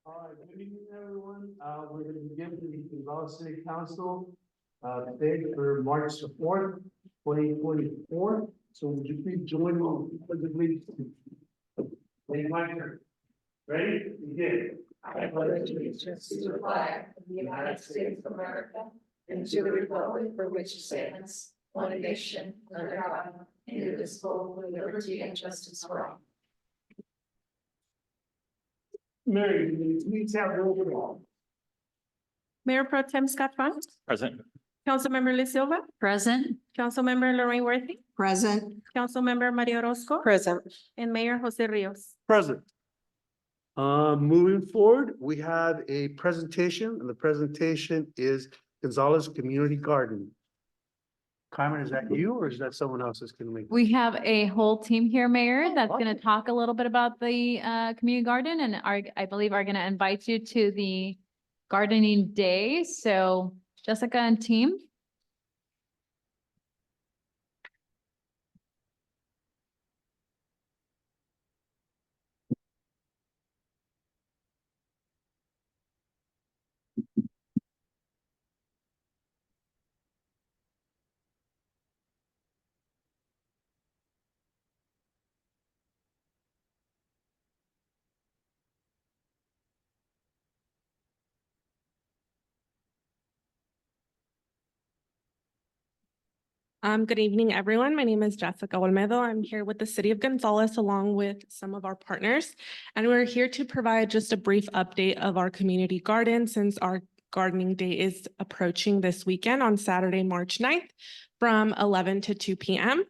All right, good evening, everyone. We're going to begin the Gonzales City Council today for March the 4th, 2024. So would you please join me on the pledge of allegiance? Ladies and gentlemen, ready? Begin. I pledge allegiance to the flag of the United States of America and to the republic for which it stands, one nation, under God, indivisible, with liberty and justice for all. Mary, can you please have roll call? Mayor Pro Tem Scott Funk, Present. Councilmember Liz Silva, Present. Councilmember Lorraine Worthy, Present. Councilmember Maria Orozco, Present. and Mayor Jose Rios. Present. Moving forward, we have a presentation, and the presentation is Gonzales Community Garden. Carmen, is that you or is that someone else that's going to make? We have a whole team here, Mayor, that's going to awesome. talk a little bit about the community garden and I believe are going to invite you to the gardening day. So Jessica and team. Good evening, everyone. My name is Jessica Olmedo. I'm here with the City of Gonzales along with some of our partners. And we're here to provide just a brief update of our community garden since our gardening day is approaching this weekend on Saturday, March 9th from 11 to 2 p.m.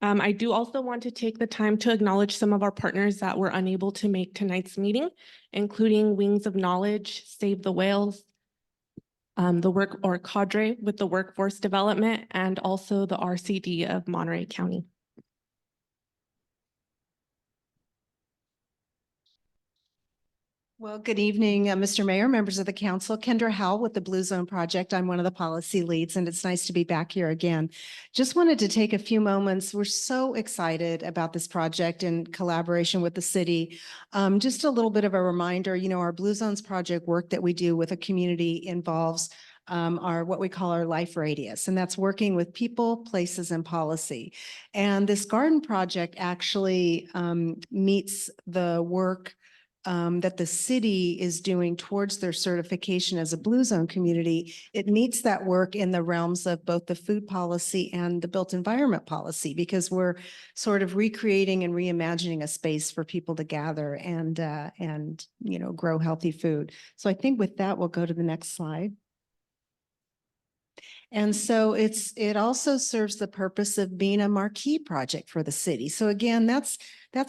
I do also want to take the time to acknowledge some of our partners that were unable to make tonight's meeting, including Wings of Knowledge, Save the Whales, the work or cadre with the workforce development, and also the RCD of Monterey County. Well, good evening, Mr. Mayor, members of the council. Kendra Howell with the Blue Zone Project. I'm one of the policy leads, and it's nice to be back here again. Just wanted to take a few moments. We're so excited about this project in collaboration with the city. Just a little bit of a reminder, you know, our Blue Zones project work that we do with a community involves our what we call our life radius, and that's working with people, places, and policy. And this garden project actually meets the work that the city is doing towards their certification as a Blue Zone community. It meets that work in the realms of both the food policy and the built environment policy, because we're sort of recreating and reimagining a space for people to gather and you know, grow healthy food. So I think with that, we'll go to the next slide. And so it also serves the purpose of being a marquee project for the city. So again, that's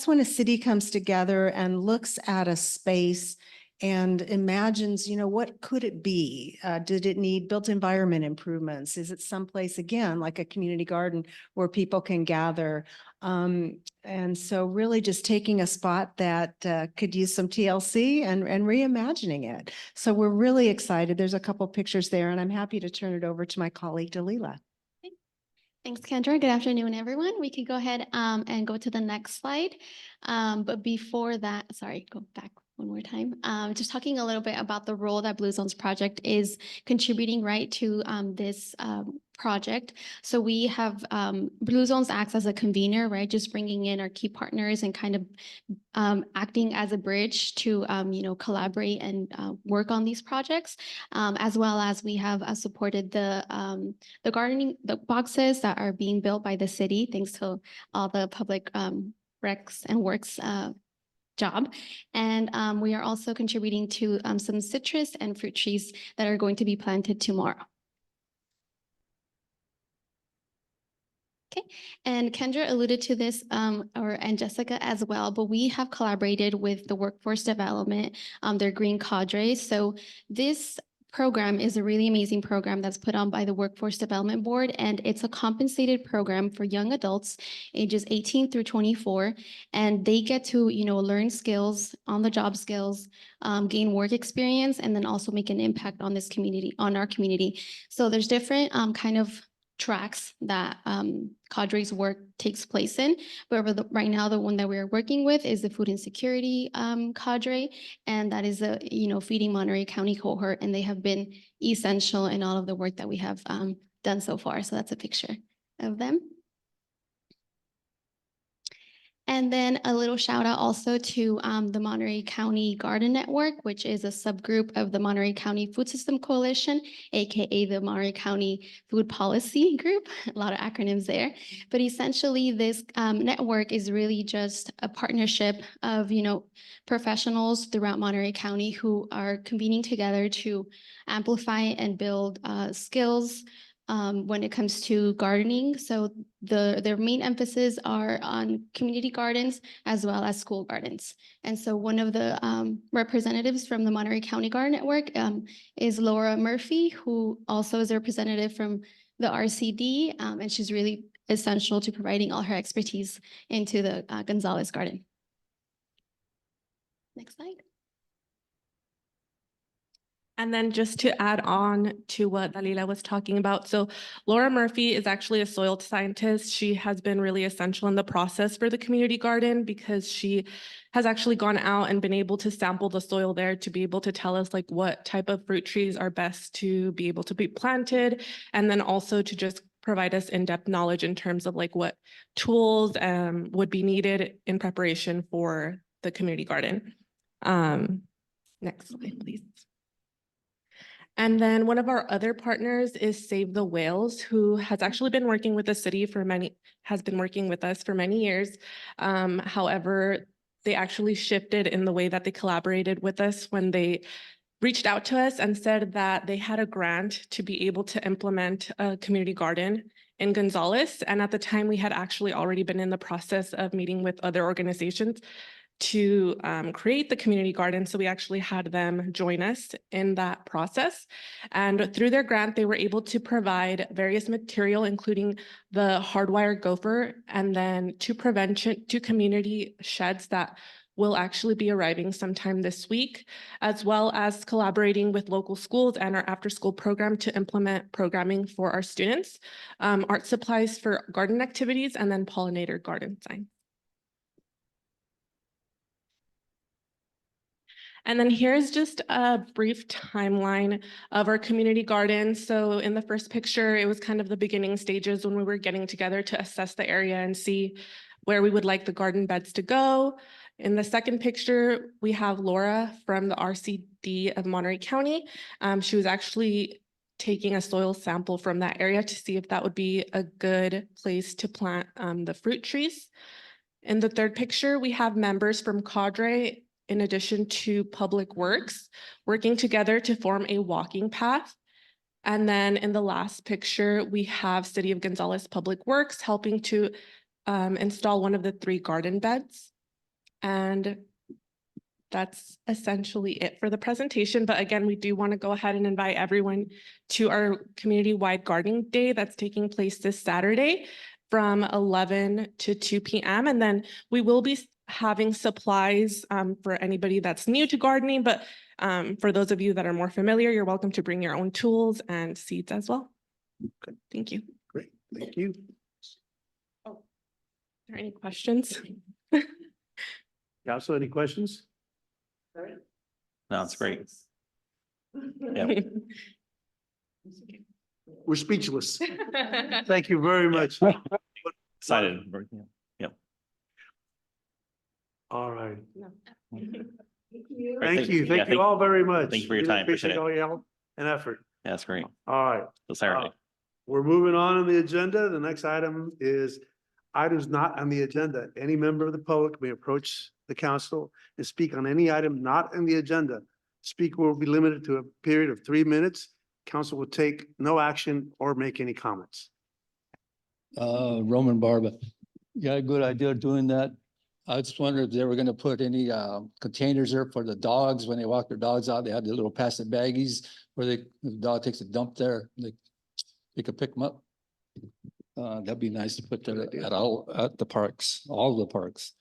when a city comes together and looks at a space and imagines, what could it be? Did it need built environment improvements? Is it someplace, again, like a community garden where people can gather? And so really just taking a spot that could use some TLC and reimagining it. So we're really excited. There's a couple pictures there, and I'm happy to turn it over to my colleague, Dalila. Thanks, Kendra. Good afternoon, everyone. We could go ahead and go to the next slide. But before that, sorry, go back one more time. Just talking a little bit about the role that Blue Zones Project is contributing, right, to this project. So we have Blue Zones acts as a convener, right, just bringing in our key partners and kind of acting as a bridge to collaborate and work on these projects, as well as we have supported the boxes that are being built by the city, thanks to all the public recs and works job. And we are also contributing to some citrus and fruit trees that are going to be planted tomorrow. Okay, and Kendra alluded to this, and Jessica as well, but we have collaborated with the workforce development, their Green Cadre. So this program is a really amazing program that's put on by the Workforce Development Board, and it's a compensated program for young adults ages 18 through 24, and they get to learn skills, on the job skills, gain work experience, and then also make an impact on this community, on our community. So there's different kind of tracks that Cadre's work takes place in. But right now, the one that we're working with is the food insecurity Cadre, and that is a Feeding Monterey County cohort, and they have been essential in all of the work that we have done so far. So that's a picture of them. And then a little shout out also to the Monterey County Garden Network, which is a subgroup of the Monterey County Food System Coalition, AKA the Monterey County Food Policy Group, a lot of acronyms there. But essentially this network is really just a partnership of, professionals throughout Monterey County who are convening together to amplify and build skills when it comes to gardening. So their main emphasis are on community gardens as well as school gardens. And so one of the representatives from the Monterey County Garden Network is Laura Murphy, who also is a representative from the RCD, and she's really essential to providing all her expertise into the Gonzalez Garden. Next slide. And then just to add on to what Dalila was talking about, so Laura Murphy is actually a soil scientist. She has been really essential in the process for the community garden because she has actually gone out and been able to sample the soil there to be able to tell us like what type of fruit trees are best to be able to be planted, and then also to just provide us in-depth knowledge in terms of like what tools would be needed in preparation for the community garden. Next slide, please. And then one of our other partners is Save the Whales, who has actually been working with the city has been working with us for many years. However, they actually shifted in the way that they collaborated with us when they reached out to us and said that they had a grant to be able to implement a community garden in Gonzales. And at the time, we had actually already been in the process of meeting with other organizations to create the community garden. So we actually had them join us in that process. And through their grant, they were able to provide various material, including the hardwire gopher, and then two community sheds that will actually be arriving sometime this week, as well as collaborating with local schools and our after-school program to implement programming for our students, art supplies for garden activities, and then pollinator garden signs. And then here's just a brief timeline of our community garden. So in the first picture, it was kind of the beginning stages when we were getting together to assess the area and see where we would like the garden beds to go. In the second picture, we have Laura from the RCD of Monterey County. She was actually taking a soil sample from that area to see if that would be a good place to plant the fruit trees. In the third picture, we have members from Cadre, in addition to Public Works, working together to form a walking path. And then in the last picture, we have City of Gonzales Public Works helping to install one of the 3 garden beds. And that's essentially it for the presentation. But again, we do want to go ahead and invite everyone to our community-wide gardening day that's taking place this Saturday from 11 to 2 p.m. And then we will be having supplies for anybody that's new to gardening, but for those of you that are more familiar, you're welcome to bring your own tools and seeds as well. Okay. Thank you. Great, thank you. Are there any questions? Council, any questions? No, it's great. We're speechless. Thank you very much. Excited. All right. Great, Thank you. yeah, Thank you all very much. thank you for your Really time. Appreciate it. all your help and effort. Yeah, that's great. All right. Till Saturday. We're moving on the agenda. The next item is items not on the agenda. Any member of the public may approach the council and speak on any item not on the agenda. Speaker will be limited to a period of 3 minutes. Council will take no action or make any comments. Roman Barba. Yeah, good idea doing that. I just wondered if they were gonna put any containers there for the dogs when they walk their dogs out. They have the little plastic baggies where the dog takes a dump there. They could pick them up. That'd be nice to put there at the parks, all the parks.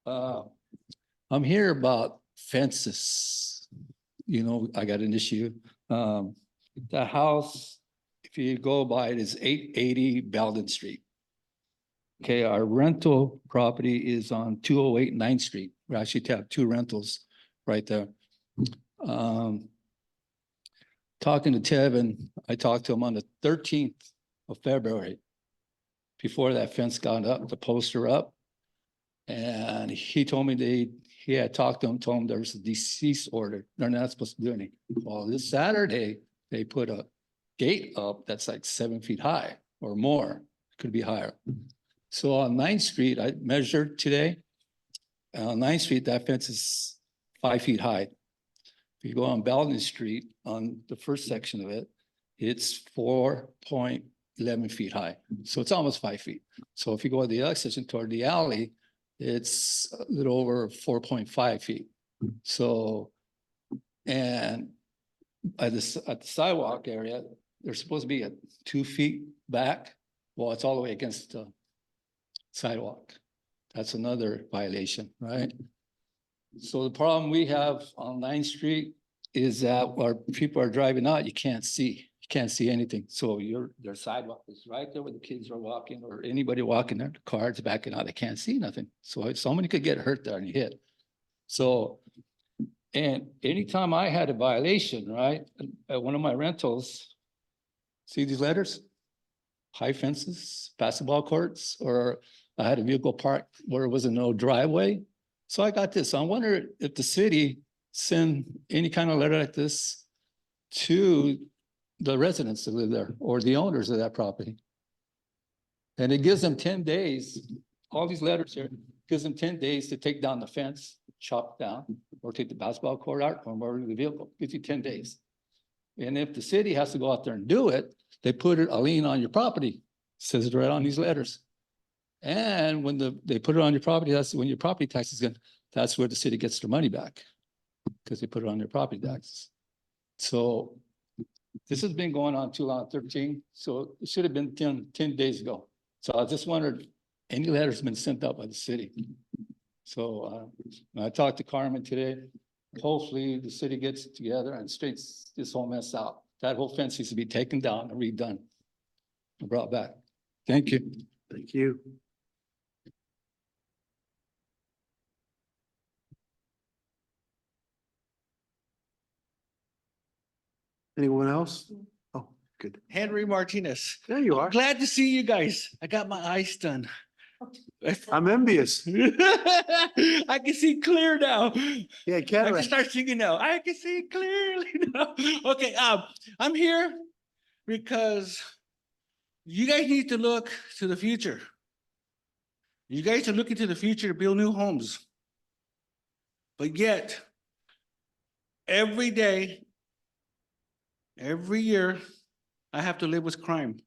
I'm here about fences. You know, I got an issue. The house, if you go by it, is 880 Belden Street. Okay, our rental property is on 208 9th Street. We actually have 2 rentals right there. Talking to Tevin, I talked to him on the 13th of February. Before that fence got up, the poster up. And he told me he had talked to him, told him there was a deceased order. They're not supposed to do anything. Well, this Saturday, they put a gate up that's like 7 feet high or more, could be higher. So on 9th Street, I measured today. On 9th Street, that fence is 5 feet high. If you go on Belden Street, on the first section of it, it's 4.11 feet high. So it's almost 5 feet. So if you go to the other section toward the alley, it's a little over 4.5 feet. So, and at the sidewalk area, they're supposed to be at 2 feet back. Well, it's all the way against the sidewalk. That's another violation, right? So the problem we have on 9th Street is that our people are driving out, you can't see anything. So their sidewalk is right there where the kids are walking or anybody walking there, the cars backing out, they can't see nothing. So somebody could get hurt there and hit. So, and anytime I had a violation, right, at one of my rentals, see these letters? High fences, basketball courts, or I had a vehicle parked where it wasn't no driveway. So I got this. I wonder if the city send any kind of letter like this to the residents that live there or the owners of that property. And it gives them 10 days, all these letters here, gives them 10 days to take down the fence, chop down, or take the basketball court out or move the vehicle. Gives you 10 days. And if the city has to go out there and do it, they put a lien on your property. Says it right on these letters. And when they put it on your property, that's when your property tax is going, that's where the city gets their money back. Because they put it on their property taxes. So this has been going on too long, 13. So it should have been 10 days ago. So I just wondered, any letters been sent out by the city? So I talked to Carmen today. Hopefully the city gets together and straightens this whole mess out. That whole fence needs to be taken down and redone and brought back. Thank you. Thank you. Anyone else? Oh, good. Henry Martinez. There you are. Glad to see you guys. I got my eyes done. I'm envious. I can see clear now. Yeah, I can cataract. start singing now. I can see clearly now. Okay, I'm here because you guys need to look to the future. You guys are looking to the future to build new homes. But yet, every day, every year, I have to live with crime.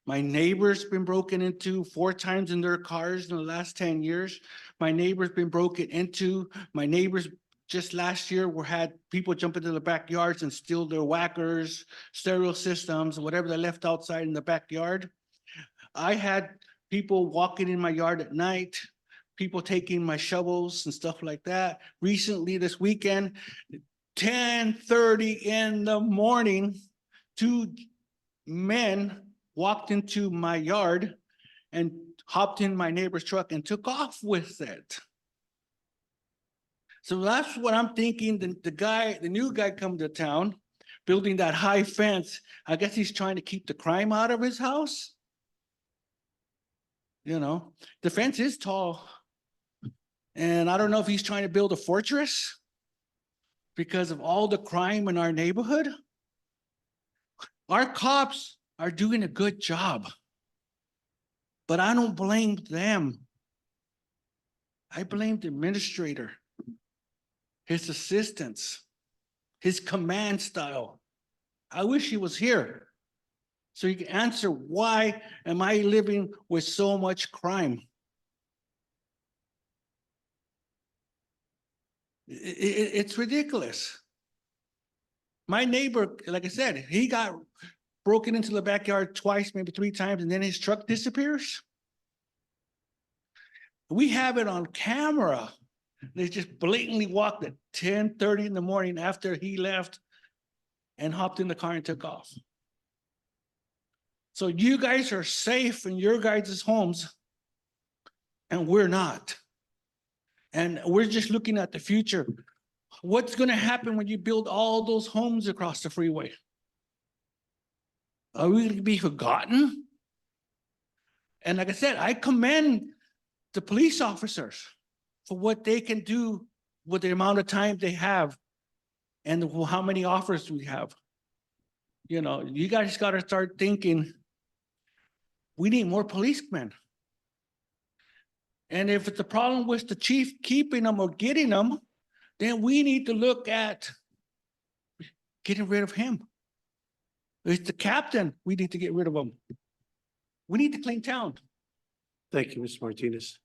My neighbor's been broken into 4 times in their cars in the last 10 years. My neighbor's been broken into. My neighbors just last year had people jump into the backyards and steal their whackers, stereo systems, whatever they left outside in the backyard. I had people walking in my yard at night, people taking my shovels and stuff like that. Recently, this weekend, 10:30 in the morning, 2 men walked into my yard and hopped in my neighbor's truck and took off with it. So that's what I'm thinking, the new guy coming to town, building that high fence, I guess he's trying to keep the crime out of his house. You know, the fence is tall. And I don't know if he's trying to build a fortress because of all the crime in our neighborhood. Our cops are doing a good job, but I don't blame them. I blame the administrator, his assistants, his command style. I wish he was here so he can answer, why am I living with so much crime? It's ridiculous. My neighbor, like I said, he got broken into the backyard twice, maybe 3 times, and then his truck disappears. We have it on camera. They just blatantly walked at 10:30 in the morning after he left and hopped in the car and took off. So you guys are safe in your guys' homes, and we're not. And we're just looking at the future. What's going to happen when you build all those homes across the freeway? Are we going to be forgotten? And like I said, I commend the police officers for what they can do with the amount of time they have and how many offers we have. You know, you guys got to start thinking, we need more policemen. And if it's a problem with the chief keeping them or getting them, then we need to look at getting rid of him. It's the captain, we need to get rid of him. We need to clean town. Thank you, Mr. Martinez.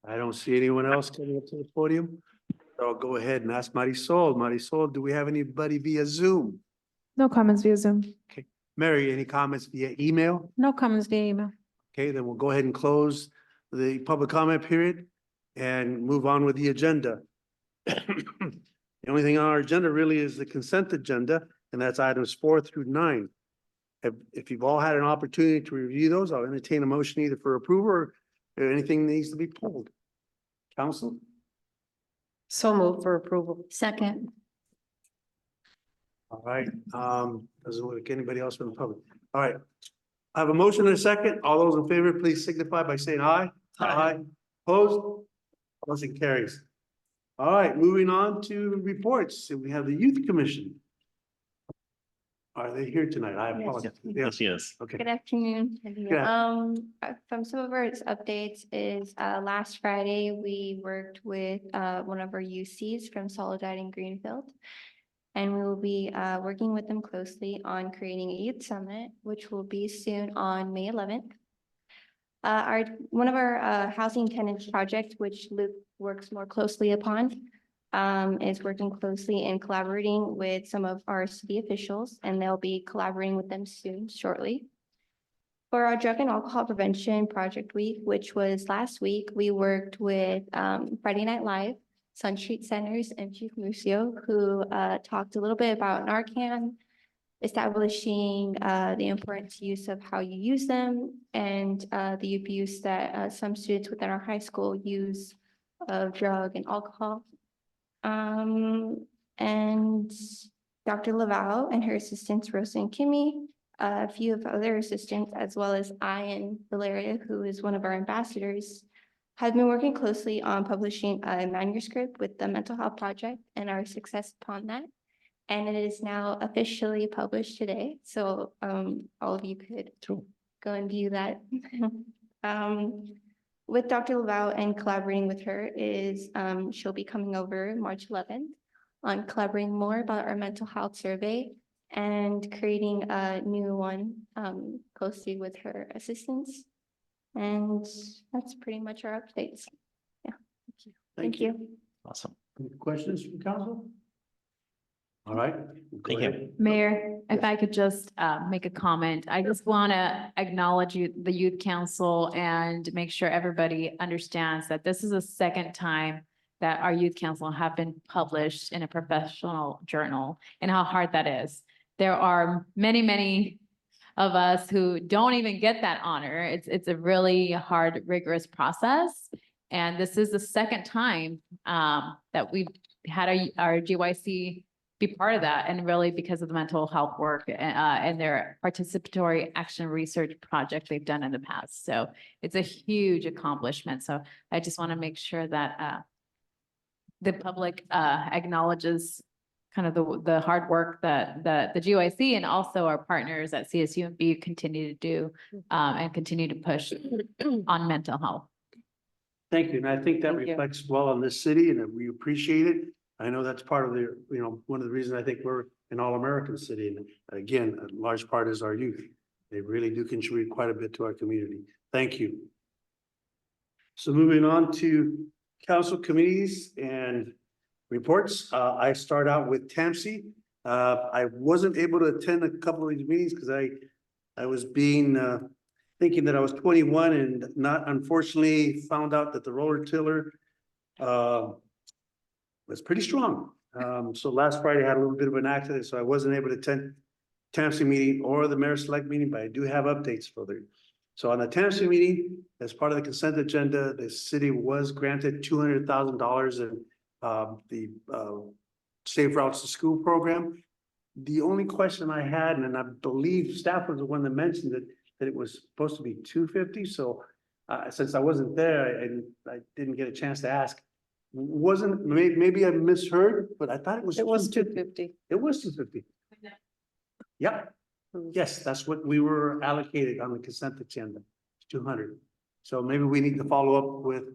I don't see anyone else coming up to the podium. So I'll go ahead and ask Marisol. Marisol, do we have anybody via Zoom? No comments via Zoom. Mary, any comments via email? No comments via email. Okay, then we'll go ahead and close the public comment period and move on with the agenda. The only thing on our agenda really is the consent agenda, and that's items 4 through 9. If you've all had an opportunity to review those, I'll entertain a motion either for approval or anything that needs to be pulled. Council? So moved for approval. Second. All right, doesn't look like anybody else from the public. All right. I have a motion and a second. All those in favor, please signify by saying aye. Aye. Opposed? Motion carries. All right, moving on to reports. So we have the Youth Commission. Are they here tonight? I apologize. Yes, yes. Okay. Good afternoon. Yeah. From some of our updates is, last Friday, we worked with, one of our UCs from Soledad and Greenfield. And we will be, working with them closely on creating a youth summit, which will be soon on May 11th. One of our, housing tenants project, which Luke works more closely upon, is working closely and collaborating with some of our city officials, and they'll be collaborating with them soon, shortly. For our Drug and Alcohol Prevention Project Week, which was last week, we worked with Friday Night Live, Sun Street Centers, and Chief Lucio, who talked a little bit about Narcan, establishing the important use of how you use them, and the abuse that some students within our high school use of drug and alcohol. And Dr. Laval and her assistants, Rosa and Kimmy, a few of other assistants, as well as I and Valeria, who is one of our ambassadors, have been working closely on publishing a manuscript with the Mental Health Project and our success upon that. And it is now officially published today, so all of you could go and view that. with Dr. Laval and collaborating with her is, she'll be coming over March 11th on collaborating more about our mental health survey and creating a new one, closely with her assistants. And that's pretty much our updates. Thank you. Awesome. Any questions from council? All right. Thank you. Mayor, if I could just make a comment, I just want to acknowledge the youth council and make sure everybody understands that this is the second time that our youth council have been published in a professional journal and how hard that is. There are many of us who don't even get that honor. It's a really hard, rigorous process. And this is the second time that we've had our GYC be part of that, and really because of the mental health work and their participatory action research project they've done in the past. So it's a huge accomplishment. So I just want to make sure that the public acknowledges kind of the hard work that the GYC and also our partners at CSUMB continue to do and continue to push on mental health. Thank you. And I think that Thank you. reflects well on this city and we appreciate it. I know that's part of the, one of the reasons I think we're an all-American city. And again, a large part is our youth. They really do contribute quite a bit to our community. Thank you. So moving on to council committees and reports. I start out with TAMSI. I wasn't able to attend a couple of these meetings because I was thinking that I was 21 and not unfortunately found out that the roller tiller was pretty strong. So last Friday I had a little bit of an accident, so I wasn't able to attend TAMSI meeting or the mayor select meeting, but I do have updates for you. So on the TAMSI meeting, as part of the consent agenda, the city was granted $200,000 in the Safe Routes to School program. The only question I had, and I believe staff was the one that mentioned it, that it was supposed to be 250. So since I wasn't there and I didn't get a chance to ask, maybe I misheard, but I thought it was. It was 250. It was 250. Yep. Yes, that's what we were allocated on the consent agenda, 200. So maybe we need to follow up with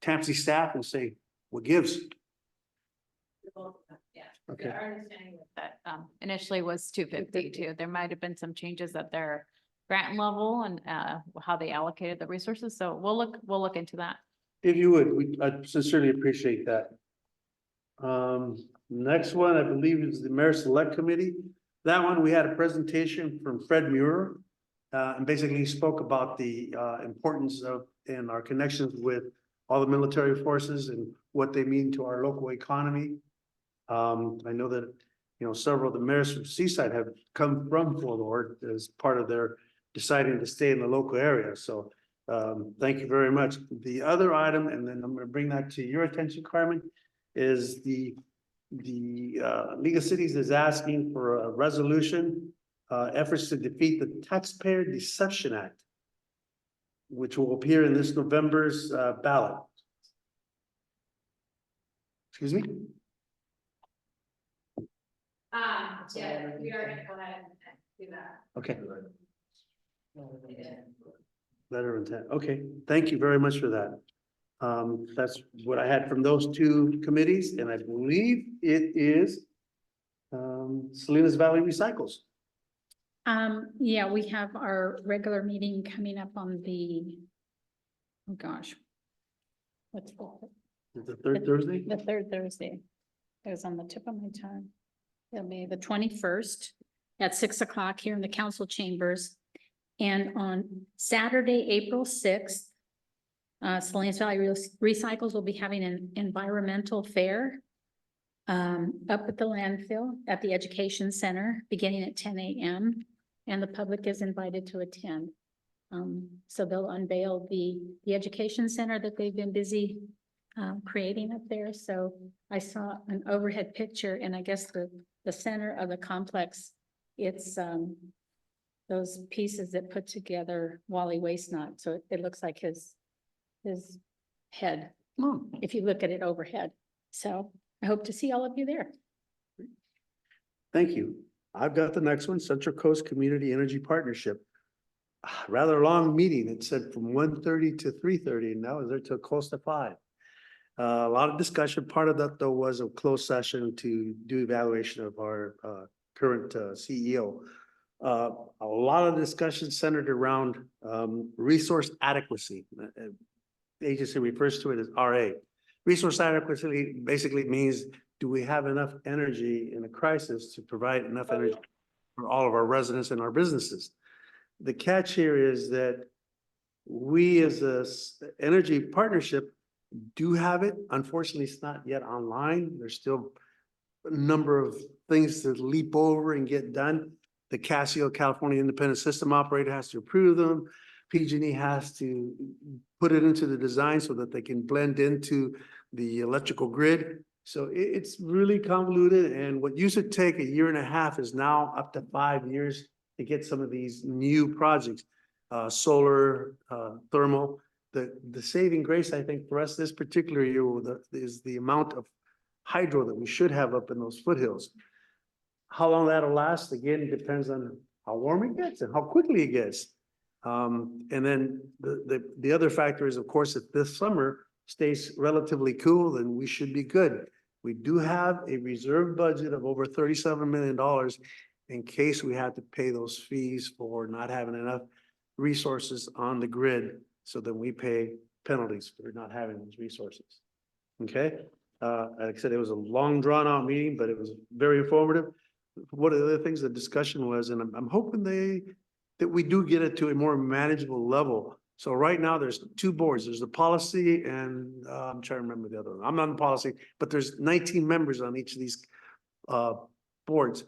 TAMSI staff and say, what gives? Yeah. Okay. Our understanding was that initially was 250 too. There might have been some changes at their grant level and how they allocated the resources. So we'll look into that. If you would, I sincerely appreciate that. Next one, I believe, is the Mayor Select Committee. That one, we had a presentation from Fred Muir, and basically spoke about the importance of and our connections with all the military forces and what they mean to our local economy. I know that, several of the mayors from Seaside have come from Fort Ord as part of their deciding to stay in the local area. So thank you very much. The other item, and then I'm going to bring that to your attention, Carmen, is the League of Cities is asking for a resolution, efforts to defeat the Taxpayer Deception Act, which will appear in this November's ballot. Excuse me? Yeah, we are gonna go ahead and do that. Okay. Letter of intent. Okay, thank you very much for that. That's what I had from those two committees, and I believe it is Salinas Valley Recycles. Yeah, we have our regular meeting coming up on the, oh gosh. What's The third Thursday? the third Thursday? It was on the tip of my tongue. It'll be the 21st at 6 o'clock here in the council chambers. And on Saturday, April 6th, Salinas Valley Recycles will be having an environmental fair up at the landfill at the Education Center, beginning at 10 a.m. And the public is invited to attend. So they'll unveil the Education Center that they've been busy creating up there. So I saw an overhead picture, and I guess the center of the complex, it's those pieces that put together Wally Waste-Not. So it looks like his head, if you look at it overhead. So I hope to see all of you there. Thank you. I've got the next one, Central Coast Community Energy Partnership. rather long meeting. It said from 1:30 to 3:30, and now they're till close to 5. A lot of discussion. Part of that, though, was a closed session to do evaluation of our current CEO. A lot of discussion centered around resource adequacy. The agency refers to it as RA. Resource adequacy basically means, do we have enough energy in a crisis to provide enough energy for all of our residents and our businesses? The catch here is that we as a energy partnership do have it. Unfortunately, it's not yet online. There's still a number of things to leap over and get done. The Casio, California Independent System Operator, has to approve them. PG&E has to put it into the design so that they can blend into the electrical grid. So it's really convoluted, and what used to take 1.5 years is now up to 5 years to get some of these new projects, solar, thermal. The saving grace, I think, for us this particular year is the amount of hydro that we should have up in those foothills. How long that'll last, again, depends on how warm it gets and how quickly it gets. And then the other factor is, of course, if this summer stays relatively cool, then we should be good. We do have a reserve budget of over $37 million in case we had to pay those fees for not having enough resources on the grid, so that we pay penalties for not having those resources. Okay? Like I said, it was a long drawn out meeting, but it was very informative. One of the other things the discussion was, and I'm hoping that we do get it to a more manageable level. So right now there's 2 boards. There's the policy and I'm trying to remember the other one. I'm not in policy, but there's 19 members on each of these boards.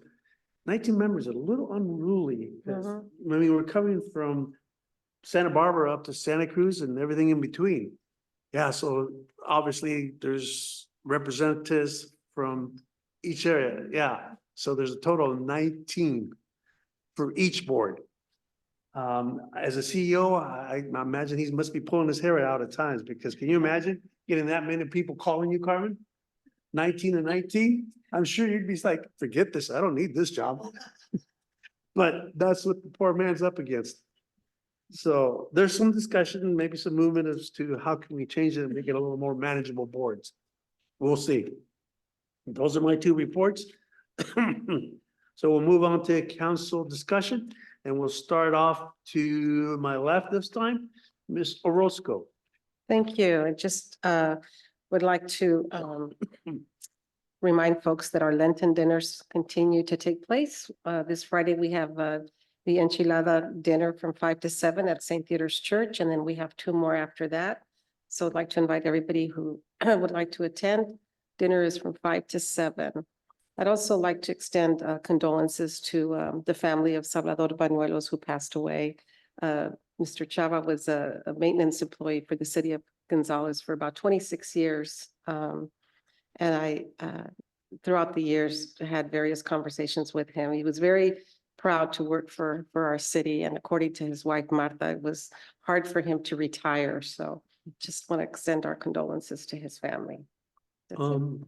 19 members are a little unruly. I mean, we're coming from Santa Barbara up to Santa Cruz and everything in between. Yeah, so obviously there's representatives from each area. Yeah, so there's a total of 19 for each board. As a CEO, I imagine he must be pulling his hair out at times, because can you imagine getting that many people calling you, Carmen? 19 and 19? I'm sure you'd be like, forget this, I don't need this job. But that's what the poor man's up against. So there's some discussion, maybe some movement as to how can we change it and make it a little more manageable boards. We'll see. Those are my 2 reports. So we'll move on to council discussion, and we'll start off to my left this time, Ms. Orozco. Thank you. I just would like to remind folks that our Lenten dinners continue to take place. This Friday, we have the enchilada dinner from 5 to 7 at St. Peter's Church, and then we have 2 more after that. So I'd like to invite everybody who would like to attend. Dinner is from 5 to 7. I'd also like to extend condolences to the family of Salvador Banuelos, who passed away. Mr. Chava was a maintenance employee for the city of Gonzales for about 26 years. And I, throughout the years, had various conversations with him. He was very proud to work for our city. And according to his wife, Martha, it was hard for him to retire. So just want to extend our condolences to his family. That's it.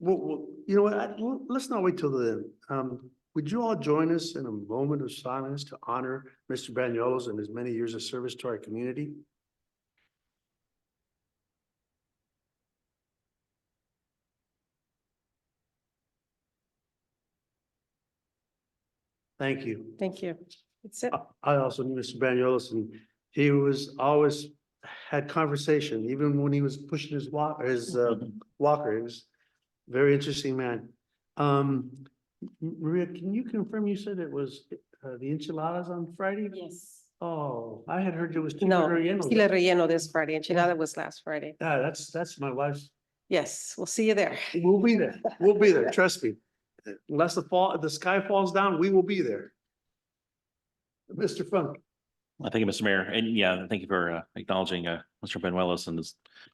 Well, you know what, let's not wait till then. Would you all join us in a moment of silence to honor Mr. Banuelos and his many years of service to our community? Thank you. Thank you. That's it. I also knew Mr. Banuelos, and he was always had conversation, even when he was pushing his walker. He was a very interesting man. Maria, can you confirm you said it was the enchiladas on Friday? Yes. Oh, I had heard it was chile No, relleno. chile relleno this Friday. Enchilada was last Friday. Yeah, that's my wife's. Yes, we'll see you there. We'll be there. We'll be there. Trust me. Unless the sky falls down, we will be there. Mr. Funk. Well, thank you, Mr. Mayor. And yeah, thank you for acknowledging Mr. Banuelos and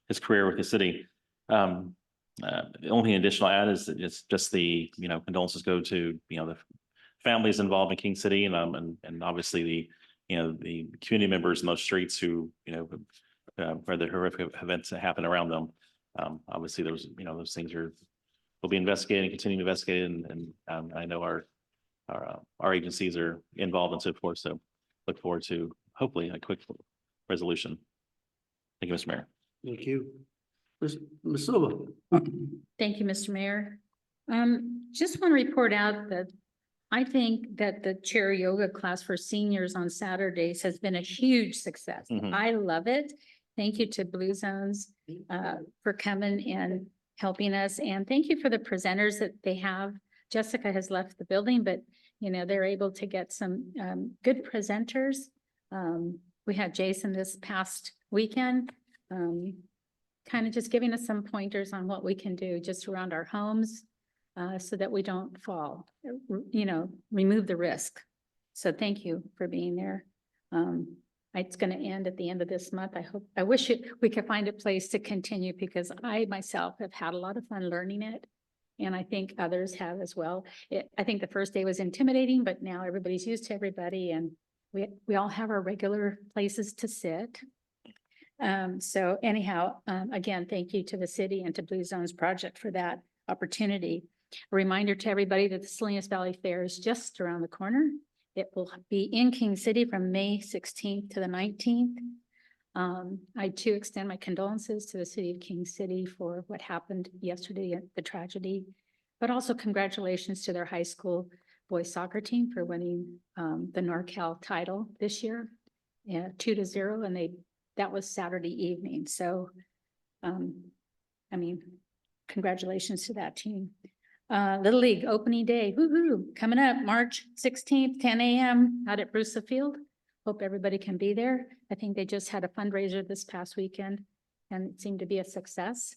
his career with the city. The only thing additional I'll add is that it's just the, condolences go to, the families involved in King City and obviously the community members in those streets who, where the horrific events that happen around them. Obviously those things will be investigated, continue to investigate, and I know our agencies are involved and so forth. So look forward to hopefully a quick resolution. Thank you, Mr. Mayor. Thank you. Ms. Silva. Thank you, Mr. Mayor. Just want to report out that I think that the chair yoga class for seniors on Saturdays has been a huge success. Mhm. I love it. Thank you to Blue Zones for coming and helping us. And thank you for the presenters that they have. Jessica has left the building, but you know, they're able to get some good presenters. We had Jason this past weekend, kind of just giving us some pointers on what we can do just around our homes so that we don't fall, you know, remove the risk. So thank you for being there. It's going to end at the end of this month. I wish we could find a place to continue because I myself have had a lot of fun learning it. And I think others have as well. I think the first day was intimidating, but now everybody's used to everybody and we all have our regular places to sit. So anyhow, again, thank you to the city and to Blue Zones Project for that opportunity. A reminder to everybody that the Salinas Valley Fair is just around the corner. It will be in King City from May 16th to the 19th. I too extend my condolences to the city of King City for what happened yesterday at the tragedy, but also congratulations to their high school boys soccer team for winning the NorCal title this year, 2-0, and that was Saturday evening. So, I mean, congratulations to that team. Little League opening day, woohoo, coming up March 16th, 10 a.m. out at Brusa Field. Hope everybody can be there. I think they just had a fundraiser this past weekend and it seemed to be a success.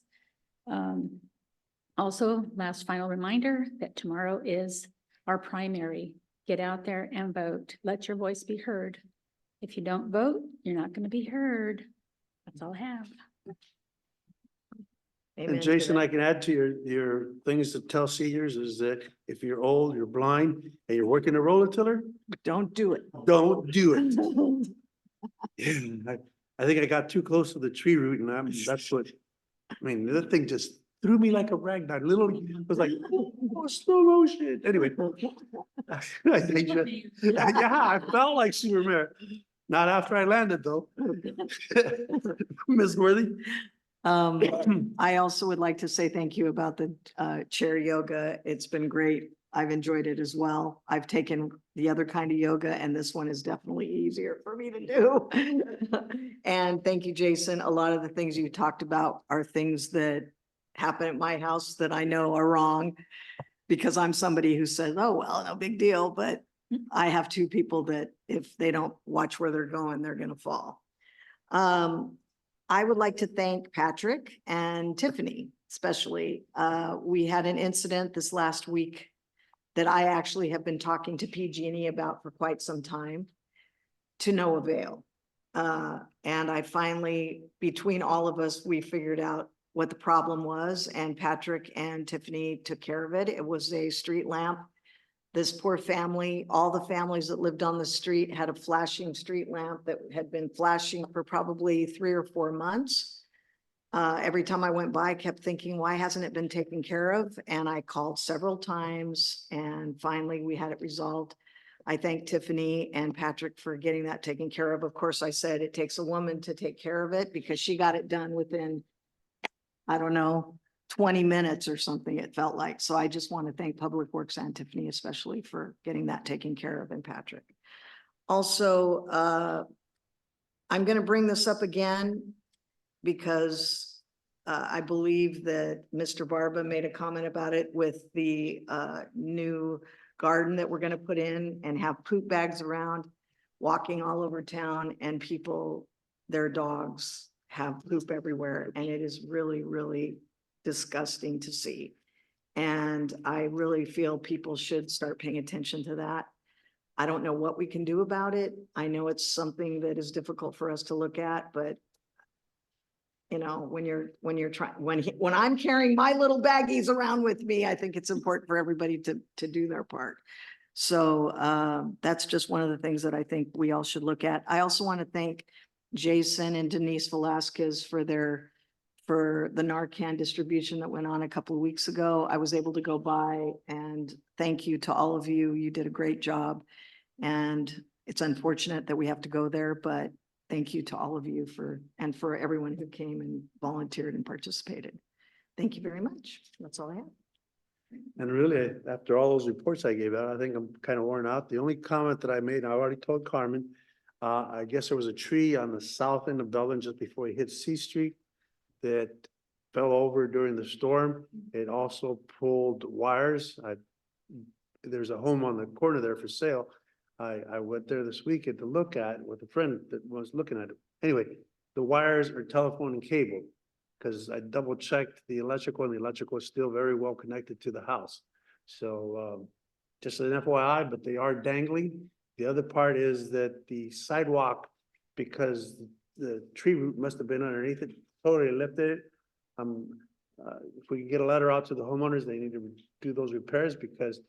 Also, last final reminder that tomorrow is our primary. Get out there and vote. Let your voice be heard. If you don't vote, you're not going to be heard. That's all I have. And Jason, I can add to your things to tell seniors is that if you're old, you're blind, and you're working a roller tiller, Don't do it. don't do it. I think I got too close to the tree root and that's what, I mean, that thing just threw me like a ragdoll. Literally, it was like, oh, slow motion. Anyway. I think yeah, I felt like Superman. Not after I landed though. Ms. Worthy? I also would like to say thank you about the chair yoga. It's been great. I've enjoyed it as well. I've taken the other kind of yoga and this one is definitely easier for me to do. And thank you, Jason. A lot of the things you talked about are things that happen at my house that I know are wrong because I'm somebody who says, oh, well, no big deal. But I have two people that if they don't watch where they're going, they're going to fall. I would like to thank Patrick and Tiffany, especially. We had an incident this last week that I actually have been talking to PG&E about for quite some time to no avail. And I finally, between all of us, we figured out what the problem was and Patrick and Tiffany took care of it. It was a street lamp. This poor family, all the families that lived on the street had a flashing street lamp that had been flashing for probably 3 or 4 months. Every time I went by, I kept thinking, why hasn't it been taken care of? And I called several times and finally we had it resolved. I thank Tiffany and Patrick for getting that taken care of. Of course, I said it takes a woman to take care of it because she got it done within, I don't know, 20 minutes or something, it felt like. So I just want to thank Public Works and Tiffany especially for getting that taken care of, and Patrick. Also, I'm going to bring this up again because I believe that Mr. Barba made a comment about it with the new garden that we're going to put in and have poop bags around, walking all over town, and people, their dogs have poop everywhere. And it is really, really disgusting to see. And I really feel people should start paying attention to that. I don't know what we can do about it. I know it's something that is difficult for us to look at, but you know, when I'm carrying my little baggies around with me, I think it's important for everybody to do their part. So that's just one of the things that I think we all should look at. I also want to thank Jason and Denise Velasquez for the Narcan distribution that went on a couple of weeks ago. I was able to go by and thank you to all of you. You did a great job. And it's unfortunate that we have to go there, but thank you to all of you and for everyone who came and volunteered and participated. Thank you very much. That's all I have. And really, after all those reports I gave out, I think I'm kind of worn out. The only comment that I made, I already told Carmen, I guess there was a tree on the south end of Dublin just before you hit C Street that fell over during the storm. It also pulled wires. There's a home on the corner there for sale. I went there this weekend to look at with a friend that was looking at it. Anyway, the wires are telephone and cable, because I double checked the electrical and the electrical is still very well connected to the house. So just an FYI, but they are dangling. The other part is that the sidewalk, because the tree root must have been underneath it, totally lifted it. If we can get a letter out to the homeowners, they need to do those repairs, because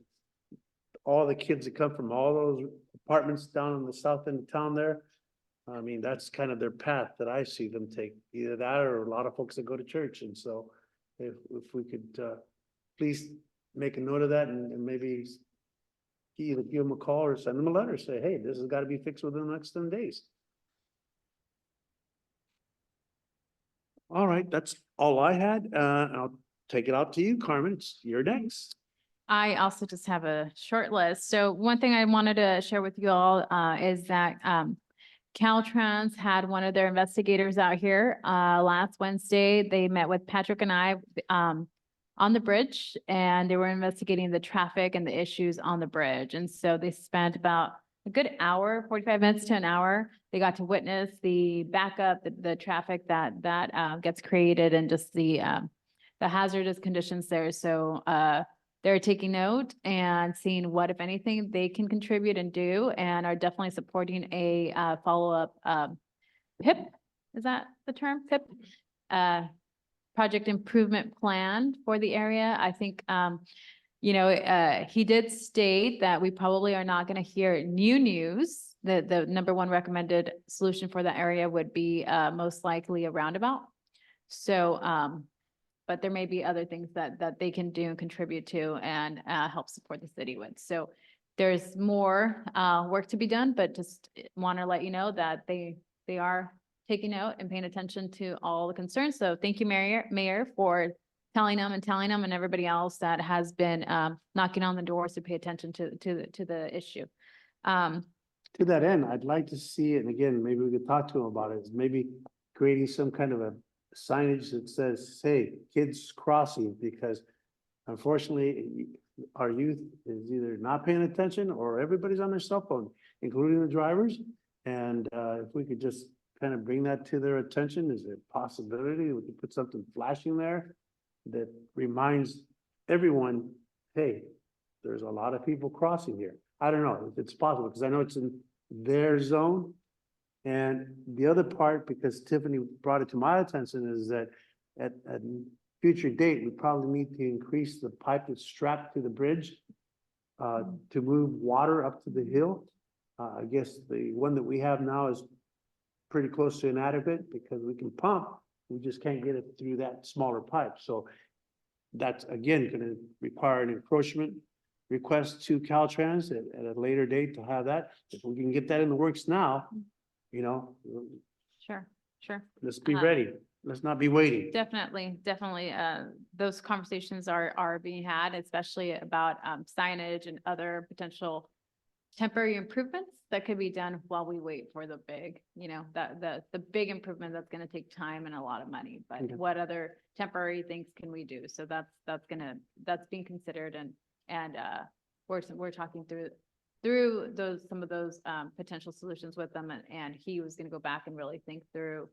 all the kids that come from all those apartments down in the south end of town there, I mean, that's kind of their path that I see them take, either that or a lot of folks that go to church. And so if we could please make a note of that and maybe either give them a call or send them a letter, say, hey, this has got to be fixed within the next 10 days. All right, that's all I had. I'll take it out to you, Carmen. It's your next. I also just have a short list. So one thing I wanted to share with you all is that Caltrans had one of their investigators out here last Wednesday. They met with Patrick and I on the bridge, and they were investigating the traffic and the issues on the bridge. And so they spent about a good hour, 45 minutes to an hour. They got to witness the backup, the traffic that gets created, and just the hazardous conditions there. So they're taking note and seeing what, if anything, they can contribute and do, and are definitely supporting a follow-up PIP. Is that the term? PIP? Project improvement plan for the area. I think, he did state that we probably are not going to hear new news. The number one recommended solution for the area would be most likely a roundabout. So, but there may be other things that they can do and contribute to and help support the city with. So there's more work to be done, but just want to let you know that they are taking note and paying attention to all the concerns. So thank you, Mayor, for telling them and everybody else that has been knocking on the doors to pay attention to the issue. To that end, I'd like to see, and again, maybe we could talk to them about it, is maybe creating some kind of a signage that says, hey, kids crossing, because unfortunately our youth is either not paying attention or everybody's on their cell phone, including the drivers. And if we could just kind of bring that to their attention, is there a possibility we could put something flashing there that reminds everyone, hey, there's a lot of people crossing here. I don't know if it's possible, because I know it's in their zone. And the other part, because Tiffany brought it to my attention, is that at a future date, we probably need to increase the pipe that's strapped to the bridge to move water up to the hill. I guess the one that we have now is pretty close to inadequate, because we can pump, we just can't get it through that smaller pipe. So that's again going to require an encroachment request to Caltrans at a later date to have that. If we can get that in the works now, Sure. let's be ready. Let's not be waiting. Definitely. Those conversations are being had, especially about signage and other potential temporary improvements that could be done while we wait for the big, the big improvement that's going to take time and a lot of money. But Okay. what other temporary things can we do? So that's being considered, and we're talking through some of those potential solutions with them, and he was going to go back and really think through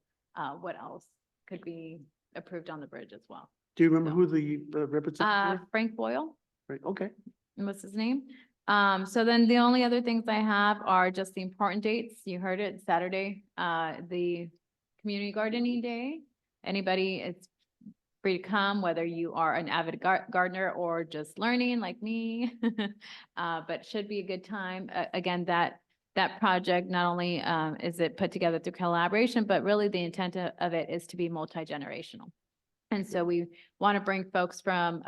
what else could be approved on the bridge as well. Do you remember who the representative? Frank Boyle. Right, okay. What's his name? So then the only other things I have are just the important dates. You heard it, Saturday, the Community Gardening Day. Anybody, it's free to come, whether you are an avid gardener or just learning like me. But should be a good time. Again, that project, not only is it put together through collaboration, but really the intent of it is to be multi-generational. And so we want to bring folks from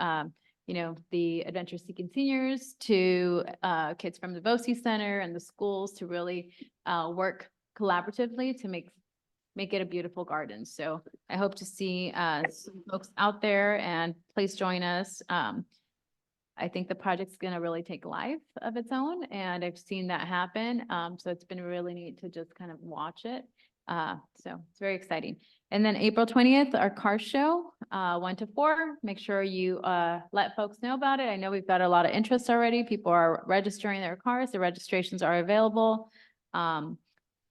you know, the adventure seeking seniors to kids from the BOCES Center and the schools to really work collaboratively to make it a beautiful garden. So I hope to see some folks out there, and please join us. I think the project's gonna really take life of its own, and I've seen that happen. So it's been really neat to just kind of watch it. So it's very exciting. And then April 20th, our car show, 1 to 4. Make sure you let folks know about it. I know we've got a lot of interest already. People are registering their cars. The registrations are available. And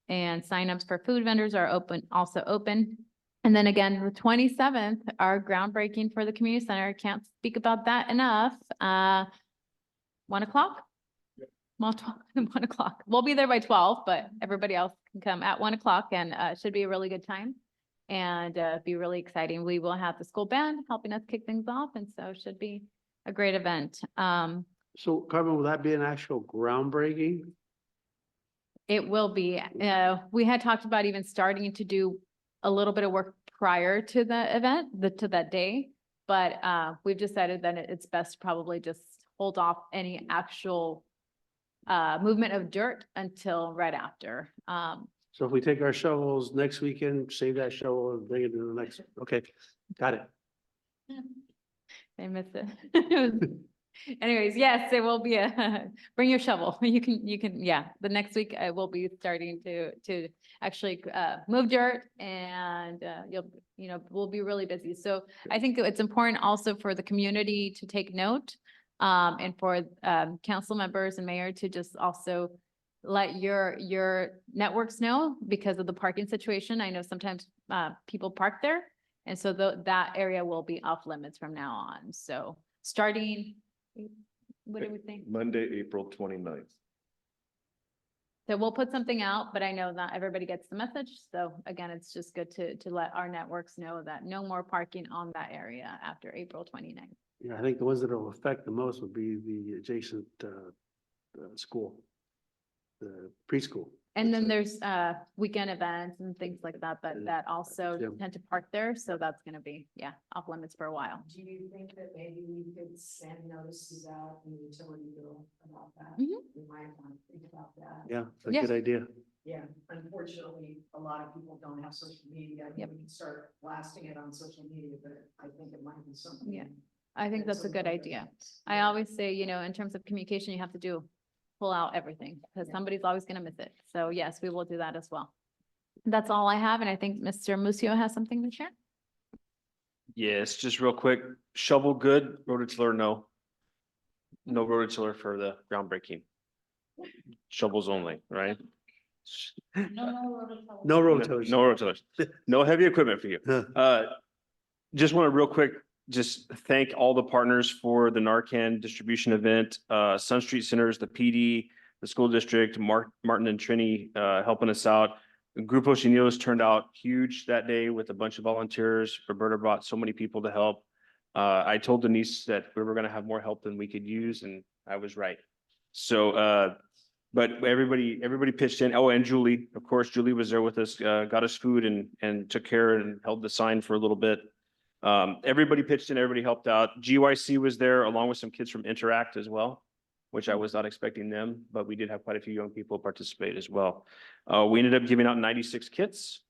signups for food vendors are also open. And then again, the 27th, our groundbreaking for the community center. Can't speak about that enough. 1 o'clock? Well, 1 o'clock. We'll be there by 12, but everybody else can come at 1 o'clock, and it should be a really good time and be really exciting. We will have the school band helping us kick things off, and so it should be a great event. So Carmen, will that be an actual groundbreaking? It will be. We had talked about even starting to do a little bit of work prior to the event, to that day, but we've decided that it's best to probably just hold off any actual movement of dirt until right after. So if we take our shovels next weekend, save that shovel and bring it to the next, okay, got it. They missed it. Anyways, yes, it will be bring your shovel. You can, yeah, the next week I will be starting to actually move dirt, and we'll be really busy. So I think it's important also for the community to take note, and for council members and mayor to just also let your networks know because of the parking situation. I know sometimes people park there, and so that area will be off limits from now on. So starting, what do we think? Monday, April 29th. So we'll put something out, but I know not everybody gets the message. So again, it's just good to let our networks know that no more parking on that area after April 29th. Yeah, I think the ones that will affect the most would be the adjacent school, the preschool. And then there's weekend events and things like that, that also Yeah. tend to park there. So that's gonna be, yeah, off limits for a while. Do you think that maybe we could send notices out in the utility bill about that? Mhm. We might want to think about that. Yeah, a Yeah. good idea. Yeah, unfortunately, a lot of people don't have social media. I Yep. mean, we can start blasting it on social media, but I think it might be something. Yeah. I think that's a good idea. I always say, in terms of communication, you have to pull out everything because somebody's always gonna miss it. So yes, we will do that as well. That's all I have. And I think Mr. Musio has something to share. Yes, just real quick, shovel good, rototiller no. No rototiller for the groundbreaking. Shovels only, right? No rotors. No rototillers, no heavy equipment for you. Just want to real quick, just thank all the partners for the Narcan distribution event, Sun Street Centers, the PD, the school district, Martin and Trini, helping us out. Grupo Chinelos turned out huge that day with a bunch of volunteers. Roberta brought so many people to help. I told Denise that we were gonna have more help than we could use, and I was right. So, but everybody pitched in. Oh, and Julie, of course, Julie was there with us, got us food and took care and held the sign for a little bit. Everybody pitched in, everybody helped out. GYC was there along with some kids from Interact as well, which I was not expecting them, but we did have quite a few young people participate as well. We ended up giving out 96 kits,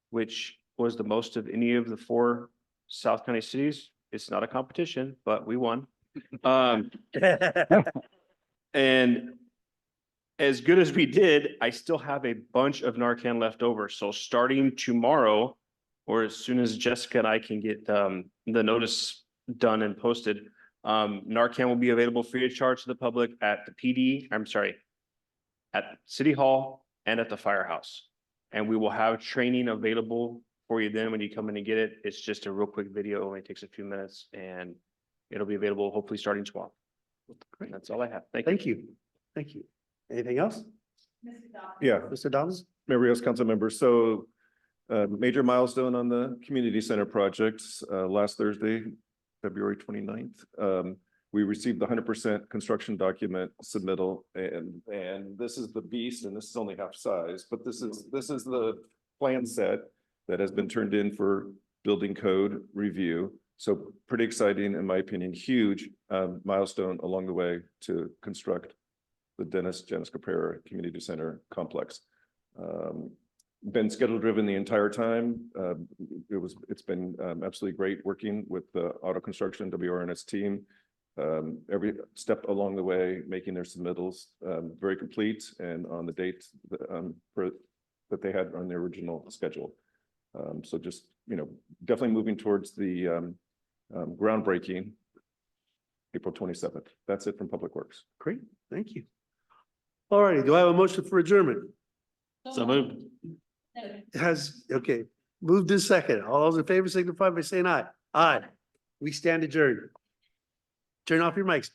which was the most of any of the 4 South County cities. It's not a competition, but we won. And as good as we did, I still have a bunch of Narcan left over. So starting tomorrow, or as soon as Jessica and I can get the notice done and posted, Narcan will be available free of charge to the public at the at City Hall and at the firehouse. And we will have training available for you then when you come in and get it. It's just a real quick video, only takes a few minutes, and it'll be available hopefully starting tomorrow. Great. That's all I have. Thank you. Thank you. Anything else? Yeah, Mr. Dawes? Mayor Rios, council members. So major milestone on the community center projects last Thursday, February 29th. We received the 100% construction document submittal, and this is the beast, and this is only half size, but this is the plan set that has been turned in for building code review. So pretty exciting, in my opinion, huge milestone along the way to construct the Dennis Janice Caprera Community Center complex. Been schedule driven the entire time. It's been absolutely great working with the auto construction WRNS team. Every step along the way, making their submittals very complete and on the date that they had on the original schedule. So just, definitely moving towards the groundbreaking April 27th. That's it from Public Works. Great, thank you. All righty, do I have a motion for adjournment? So moved. Okay, moved in second. All those in favor signify by saying aye. Aye. We stand adjourned. Turn off your mics.